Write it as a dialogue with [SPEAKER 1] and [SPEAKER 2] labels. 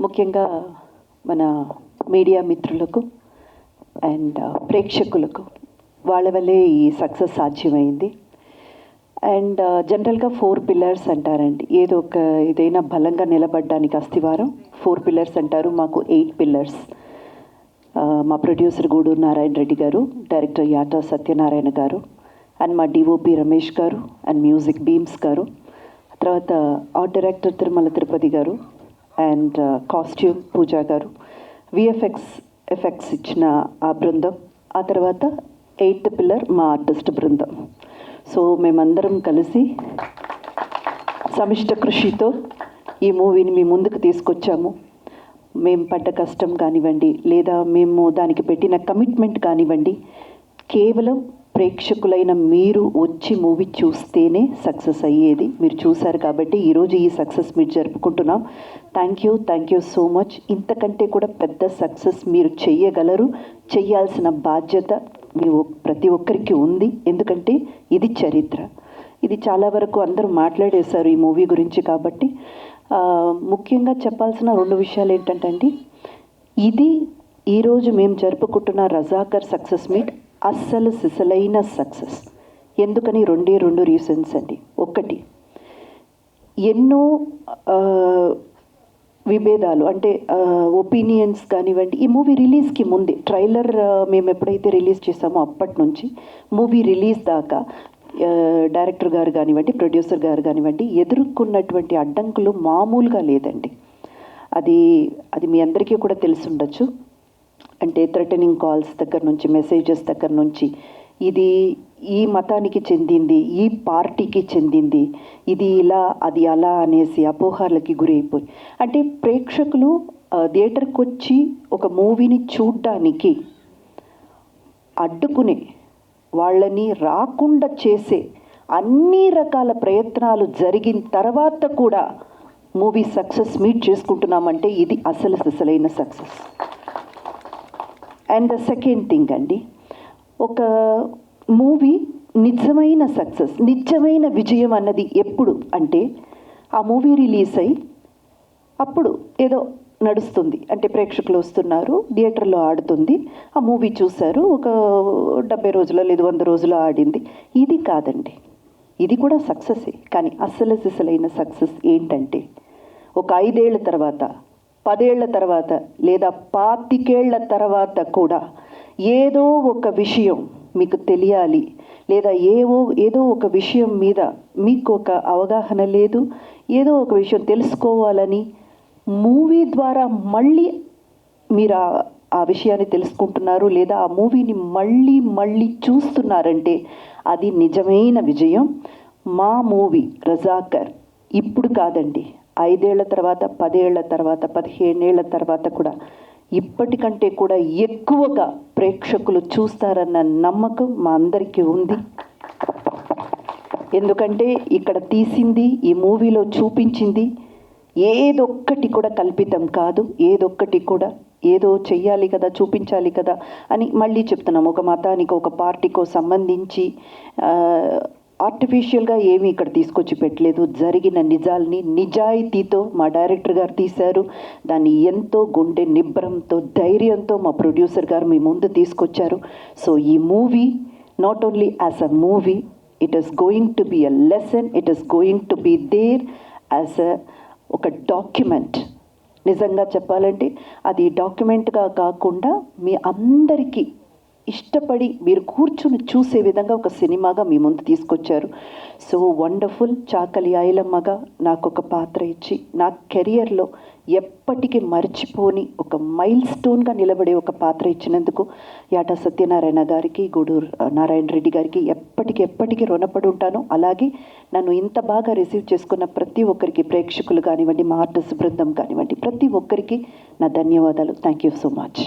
[SPEAKER 1] ముఖ్యంగా మన మీడియా మిత్రులకు అండ్ ప్రేక్షకులకు వాళ్ళ వల్లే ఈ సక్సెస్ సాధ్యమైంది. అండ్ జనరల్గా 4 పిల్లర్స్ అంటారండి. ఏదో ఒక ఏదైనా బలంగా నిలబడడానికి అస్థివారం 4 పిల్లర్స్ అంటారు. మాకు 8 పిల్లర్స్. మా ప్రొడ్యూసర్ గూడూరు నారాయణ రెడ్డి గారు, డైరెక్టర్ యాటా సత్యనారాయణ గారు, అండ్ మా డిఓపి రమేష్ గారు, అండ్ మ్యూజిక్ బీమ్స్ గారు, తర్వాత ఆర్ట్ డైరెక్టర్ తిరుమల తిరుపతి గారు, అండ్ కాస్ట్యూమ్ పూజా గారు, ఎఫెక్ట్స్ ఇచ్చిన ఆ బృందం, ఆ తర్వాత 8th పిల్లర్ మా ఆర్టిస్ట్ బృందం. సో మేమందరం కలిసి సమిష్ట కృషితో ఈ మూవీని మీ ముందుకు తీసుకొచ్చాము. మేము పడ్డ కష్టం కానివ్వండి, లేదా మేము దానికి పెట్టిన కమిట్మెంట్ కానివ్వండి, కేవలం ప్రేక్షకులైన మీరు వచ్చి మూవీ చూస్తేనే సక్సెస్ అయ్యేది. మీరు చూశారు కాబట్టి ఈరోజు ఈ సక్సెస్ మీరు జరుపుకుంటున్నాం. Thank you so much. ఇంతకంటే కూడా పెద్ద సక్సెస్ మీరు చెయ్యగలరు. చెయ్యాల్సిన బాధ్యత మీ ప్రతి ఒక్కరికి ఉంది. ఎందుకంటే ఇది చరిత్ర. ఇది చాలా వరకు అందరూ మాట్లాడేశారు ఈ మూవీ గురించి. కాబట్టి ముఖ్యంగా చెప్పాల్సిన 2 విషయాలు ఏంటంటే అండి, ఇది ఈరోజు మేము జరుపుకుంటున్న రజాకర్ సక్సెస్ మీట్ అస్సలు సిసలైన సక్సెస్. ఎందుకని 2 రీజన్స్ అండి. ఒకటి, ఎన్నో విభేదాలు అంటే ఒపీనియన్స్ కానివ్వండి. ఈ మూవీ రిలీజ్కి ముందే ట్రైలర్ మేము ఎప్పుడైతే రిలీజ్ చేసామో అప్పటి నుంచి మూవీ రిలీజ్ దాకా డైరెక్టర్ గారు కానివ్వండి, ప్రొడ్యూసర్ గారు కానివ్వండి, ఎదుర్కొన్నటువంటి అడ్డంకులు మామూలుగా లేదండి. అది మీ అందరికీ కూడా తెలిసి ఉండొచ్చు. అంటే థ్రెటనింగ్ కాల్స్ దగ్గర నుంచి, మెసేజెస్ దగ్గర నుంచి, ఇది ఈ మతానికి చెందింది, ఈ పార్టీకి చెందింది, ఇది ఇలా అది అలా అనేసి అపోహలకి గురైపోయి, అంటే ప్రేక్షకులు థియేటర్కి వచ్చి ఒక మూవీని చూడ్డానికి అడ్డుకునే, వాళ్ళని రాకుండా చేసే అన్ని రకాల ప్రయత్నాలు జరిగిన తర్వాత కూడా మూవీ సక్సెస్ మీట్ చేసుకుంటున్నామంటే ఇది అసలు సిసలైన success. And the second thing అండి, ఒక మూవీ నిజమైన సక్సెస్, నిజమైన విజయం అన్నది ఎప్పుడు అంటే ఆ మూవీ రిలీజ్ అయ్యి అప్పుడు ఏదో నడుస్తుంది, అంటే ప్రేక్షకులు వస్తున్నారు, థియేటర్లో ఆడుతుంది, ఆ మూవీ చూశారు, ఒక 70 రోజుల లేదు 100 రోజులు ఆడింది. ఇది కాదండి. ఇది కూడా సక్సెసే. కానీ అసలు సిసలైన సక్సెస్ ఏంటంటే ఒక 5 ఏళ్ల తర్వాత, 10 ఏళ్ల తర్వాత, లేదా 25 ఏళ్ల తర్వాత కూడా ఏదో ఒక విషయం మీకు తెలియాలి, లేదా ఏదో ఒక విషయం మీద మీకు ఒక అవగాహన లేదు, ఏదో ఒక విషయం తెలుసుకోవాలని మూవీ ద్వారా మళ్ళీ మీరు ఆ విషయాన్ని తెలుసుకుంటున్నారు, లేదా ఆ మూవీని మళ్ళీ చూస్తున్నారంటే అది నిజమైన విజయం. మా మూవీ రజాకర్ ఇప్పుడు కాదండి, 5 ఏళ్ల తర్వాత, 10 ఏళ్ల తర్వాత, 15 ఏళ్ల తర్వాత కూడా ఇప్పటికంటే కూడా ఎక్కువగా ప్రేక్షకులు చూస్తారన్న నమ్మకం మా అందరికీ ఉంది. ఎందుకంటే ఇక్కడ తీసింది, ఈ మూవీలో చూపించింది ఏదొక్కటి కూడా కల్పితం కాదు. ఏదొక్కటి కూడా ఏదో చెయ్యాలి కదా, చూపించాలి కదా అని మళ్ళీ చెప్తున్నాము. ఒక మతానికి, ఒక పార్టీకో సంబంధించి ఆర్టిఫిషియల్గా ఏమీ ఇక్కడ తీసుకొచ్చి పెట్టలేదు. జరిగిన నిజాల్ని నిజాయితీతో మా డైరెక్టర్ గారు తీశారు. దాన్ని ఎంతో గుండె నిబ్బరంతో, ధైర్యంతో మా ప్రొడ్యూసర్ గారు మీ ముందు తీసుకొచ్చారు. సో ఈ movie not only as a movie, it is going to be a lesson, it is going to be there as ఒక డాక్యుమెంట్. నిజంగా చెప్పాలంటే అది డాక్యుమెంట్గా కాకుండా మీ అందరికీ ఇష్టపడి మీరు కూర్చుని చూసే విధంగా ఒక సినిమాగా మీ ముందు తీసుకొచ్చారు. So wonderful. చాకలి ఐలమ్మగా నాకు ఒక పాత్ర ఇచ్చి నా కెరియర్లో ఎప్పటికీ మర్చిపోని ఒక మైల్ స్టోన్గా నిలబడే ఒక పాత్ర ఇచ్చినందుకు యాటా సత్యనారాయణ గారికి, గూడూరు నారాయణ రెడ్డి గారికి ఎప్పటికీ రుణపడి ఉంటాను. అలాగే నన్ను ఇంత బాగా రిసీవ్ చేసుకున్న ప్రతి ఒక్కరికి, ప్రేక్షకులు కానివ్వండి, మా ఆర్టిస్ట్ బృందం కానివ్వండి, ప్రతి ఒక్కరికి నా ధన్యవాదాలు. Thank you so much.